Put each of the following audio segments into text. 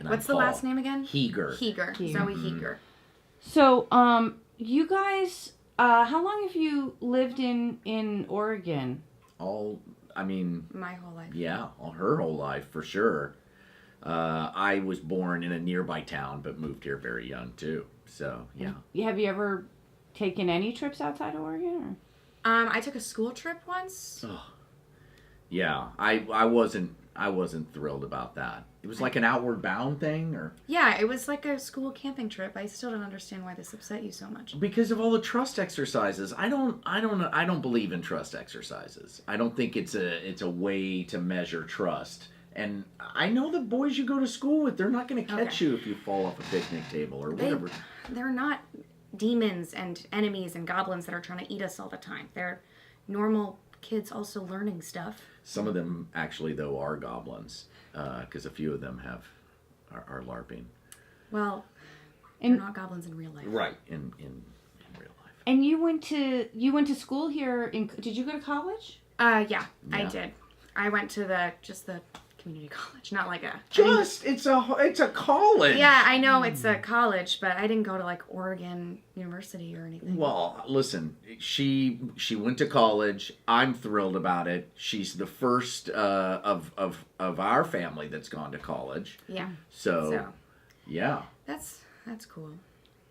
What's the last name again? Heger. Zoe Heger. So, you guys, how long have you lived in Oregon? My whole life. Yeah, her whole life, for sure. I was born in a nearby town, but moved here very young, too. So, yeah. Have you ever taken any trips outside of Oregon? Or? I took a school trip once. Oh. Yeah, I wasn't thrilled about that. It was like an outward bound thing, or yeah, it was like a school camping trip. I still don't understand why this upset you so much. because of all the trust exercises. I don't believe in trust exercises. I don't think it's a way to measure trust. And I know the boys you go to school with, they're not going to catch you if you fall off a picnic table or whatever. They're not demons and enemies and goblins that are trying to eat us all the time. They're normal kids also learning stuff. Some of them actually, though, are goblins, because a few of them are LARPing. Well, they're not goblins in real life. Right, in real life. And you went to school here. Did you go to college? Yeah, I did. I went to the community college, not like a... It's a college. Yeah, I know it's a college, but I didn't go to like Oregon University or anything. Well, listen, she went to college. I'm thrilled about it. She's the first of our family that's gone to college. Yeah. So yeah. That's cool.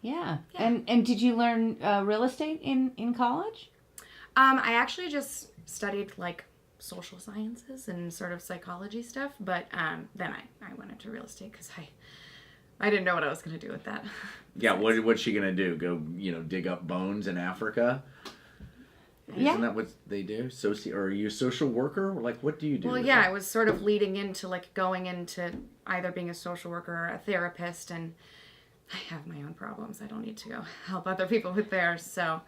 Yeah. And did you learn real estate in college? I actually just studied like social sciences and sort of psychology stuff, but then I went into real estate because I didn't know what I was going to do with that. Yeah, what's she going to do? Go, dig up bones in Africa? Isn't that what they do? Or are you a social worker? Like, what do you do? Well, yeah, I was sort of leading into like going into either being a social worker or a therapist, and I have my own problems. I don't need to go help other people with theirs, so.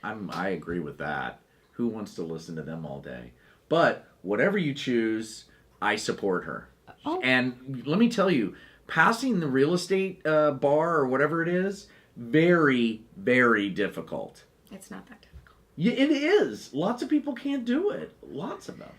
I agree with that. Who wants to listen to them all day? But whatever you choose, I support her. Oh. And let me tell you, passing the real estate bar or whatever it is, very, very difficult. It's not that difficult. Yeah, it is. Lots of people can't do it. Lots of them.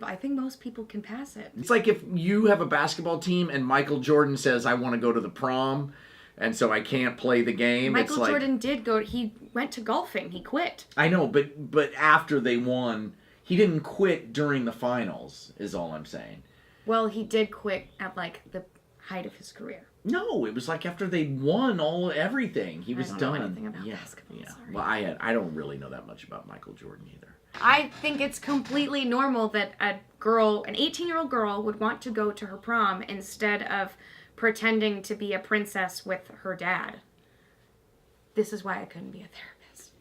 I think most people can pass it. It's like if you have a basketball team and Michael Jordan says, I want to go to the prom, and so I can't play the game. Michael Jordan did go. He went to golfing. He quit. I know, but after they won, he didn't quit during the finals, is all I'm saying. Well, he did quit at like the height of his career. No, it was like after they won everything. He was done. I don't know anything about basketball. Yeah. Sorry. Well, I don't really know that much about Michael Jordan either. I think it's completely normal that an 18-year-old girl, would want to go to her prom instead of pretending to be a princess with her dad. This is why I couldn't be a therapist.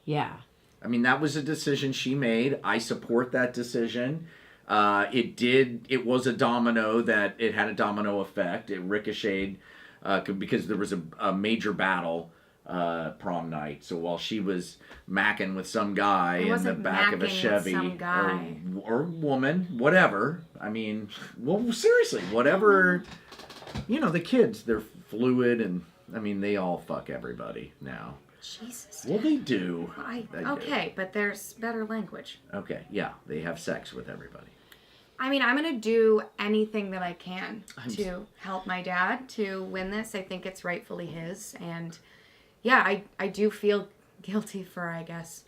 Yeah. I mean, that was a decision she made. I support that decision. It was a domino that it had a domino effect. It ricocheted because there was a major battle prom night. So while she was macking with some guy in the back of a Chevy or woman, whatever. I mean, well, seriously, whatever. The kids, they're fluid, and I mean, they all fuck everybody now. Jesus. Well, they do. Okay, but there's better language. Okay, yeah, they have sex with everybody. I mean, I'm going to do anything that I can to help my dad to win this. I think it's rightfully his. And yeah, I do feel guilty for, I guess,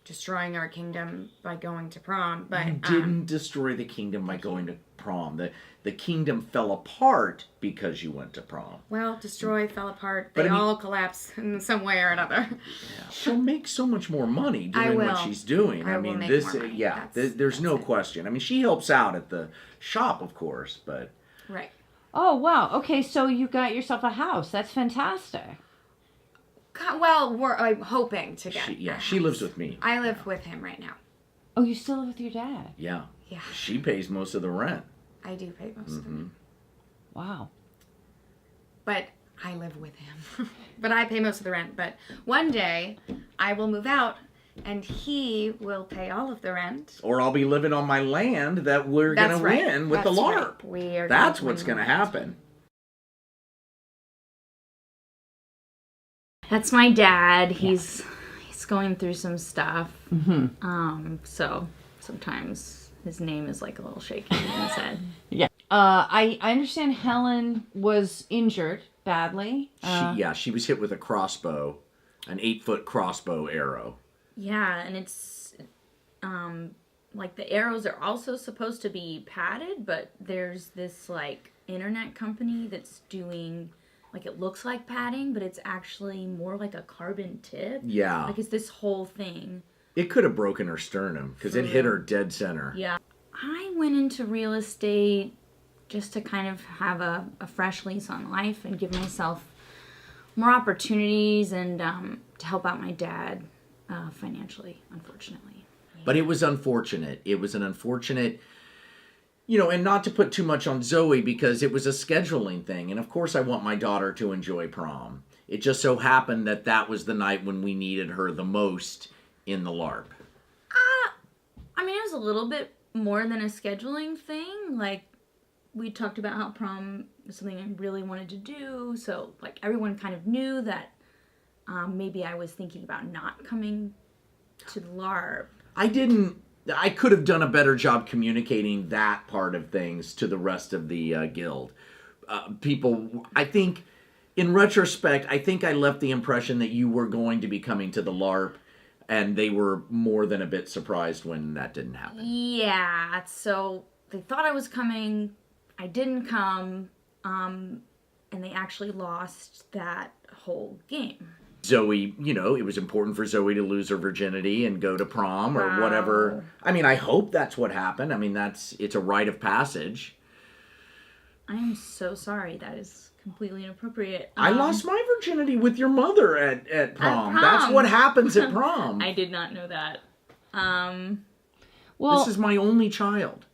destroying our kingdom by going to prom. But you didn't destroy the kingdom by going to prom. The kingdom fell apart because you went to prom. Well, fell apart. They all collapse in some way or another. Yeah. She'll make so much more money doing what she's doing. I mean, this, yeah, there's no question. I mean, she helps out at the shop, of course, but... Right. Oh, wow. Okay, so you got yourself a house. That's fantastic. Well, I'm hoping to get she lives with me. I live with him right now. Oh, you still live with your dad? Yeah. Yeah. She pays most of the rent. I do pay most of it. Wow. But I live with him. But I pay most of the rent. But one day, I will move out, and he will pay all of the rent. Or I'll be living on my land that we're going to win with the LARP. Right. That's what's going to happen. That's my dad. He's going through some stuff. Mm-hmm. So sometimes his name is like a little shaky in his head. Yeah. I understand Helen was injured badly. She was hit with a crossbow, an 8-foot crossbow arrow. Yeah, and it's like the arrows are also supposed to be padded, but there's this like internet company that's doing like it looks like padding, but it's actually more like a carbon tip. Yeah. Like it's this whole thing. It could have broken her sternum because it hit her dead center. Yeah. I went into real estate just to kind of have a fresh lease on life and give myself more opportunities and to help out my dad financially, unfortunately. But it was unfortunate. It was an unfortunate, and not to put too much on Zoe because it was a scheduling thing. And of course I want my daughter to enjoy prom. It just so happened that that was the night when we needed her the most in the Larp. I mean, it was a little bit more than a scheduling thing. Like, we talked about how prom was something I really wanted to do. So, like, everyone kind of knew that maybe I was thinking about not coming to the Larp. I could have done a better job communicating that part of things to the rest of the guild. People, I think, in retrospect, I think I left the impression that you were going to be coming to the Larp, and they were more than a bit surprised when that didn't happen. Yeah, so they thought I was coming. I didn't come, and they actually lost that whole game. Zoe, it was important for Zoe to lose her virginity and go to prom or whatever. I mean, I hope that's what happened. I mean, it's a rite of passage. I am so sorry. That is completely inappropriate. I lost my virginity with your mother at prom. At prom. That's what happens at prom. I did not know that. Well, this is my only child.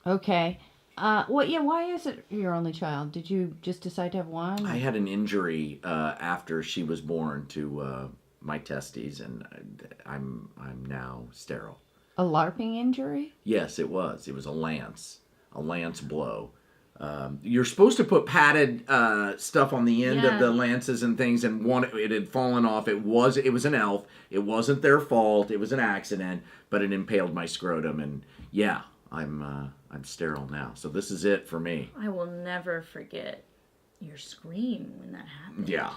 Okay. Why is it your only child? Did you just decide to have one? I had an injury after she was born to my testes, and I'm now sterile. A LARPing injury? Yes, it was. It was a lance blow. You're supposed to put padded stuff on the end of the lances and things, and it had fallen off. It was an elf. It wasn't their fault. It was an accident, but it impaled my scrotum, and yeah, I'm sterile now. So this is it for me. I will never forget your scream when that happened. Yeah.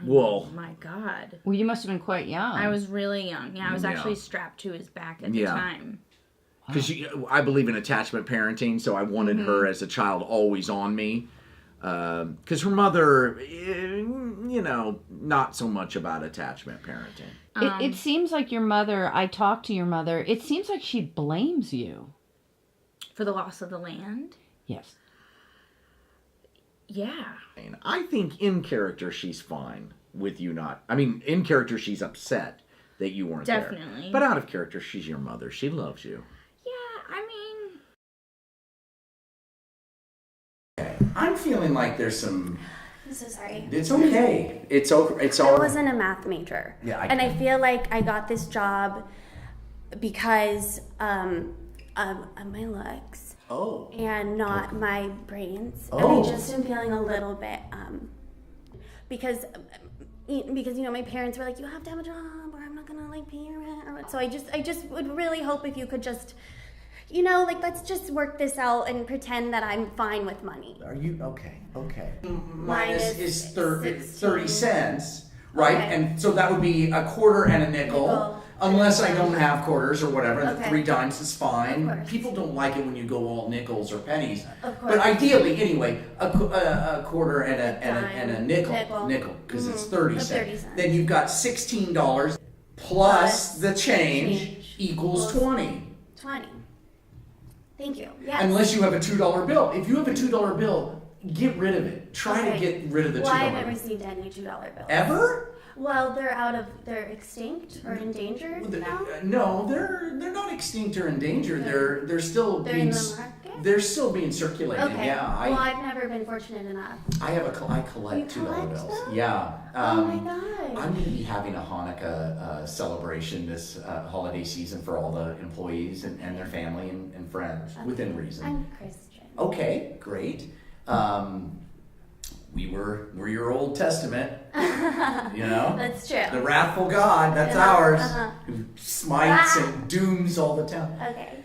My God. Well, you must have been quite young. I was really young. Yeah, I was actually strapped to his back at the time. Because I believe in attachment parenting, so I wanted her as a child always on me. Because her mother, not so much about attachment parenting. It seems like your mother, I talked to your mother, it seems like she blames you. For the loss of the land? Yes. Yeah. I think in character she's fine with you not. I mean, in character she's upset that you weren't there. Definitely. But out of character, she's your mother. She loves you. Yeah, I mean... I'm feeling like there's some... I'm so sorry. It's okay. It's all. I wasn't a math major. Yeah, I feel like I got this job because of my looks. Oh. And not my brains. Oh. And I just am feeling a little bit because my parents were like, you have to have a job or I'm not gonna pay your rent or what. So I just would really hope if you could just let's just work this out and pretend that I'm fine with money. Are you okay? Minus is 30 cents, right? Okay. And so that would be a quarter and a nickel. Unless I don't have quarters or whatever, the Okay. 3 dimes is fine. Of course. People don't like it when you go all nickels or pennies. Of course. But ideally, anyway, a quarter and a nickel, because it's 30 Of cents. 30 cents. Then you've got $16 plus the change change equals 20. 20. Thank you. Yes. Unless you have a $2 bill. If you have a $2 bill, get rid of it. Try to get rid of the $2 Well, I bill. haven't received any $2 bills. Ever? Well, they're extinct or endangered now. No, they're not extinct or endangered. They're still They're being in the market? they're still being circulated. Okay. Yeah, Well, I've never been fortunate enough. I collect You $2 collect bills. them? Yeah. Oh my God. I'm going to be having a Hanukkah celebration this holiday season for all the employees and their family and friends within reason. I'm Christian. Okay, great. We're your Old Testament, That's true. The wrathful God, that's Uh-huh, ours, uh-huh. who smites and dooms all the town. Okay.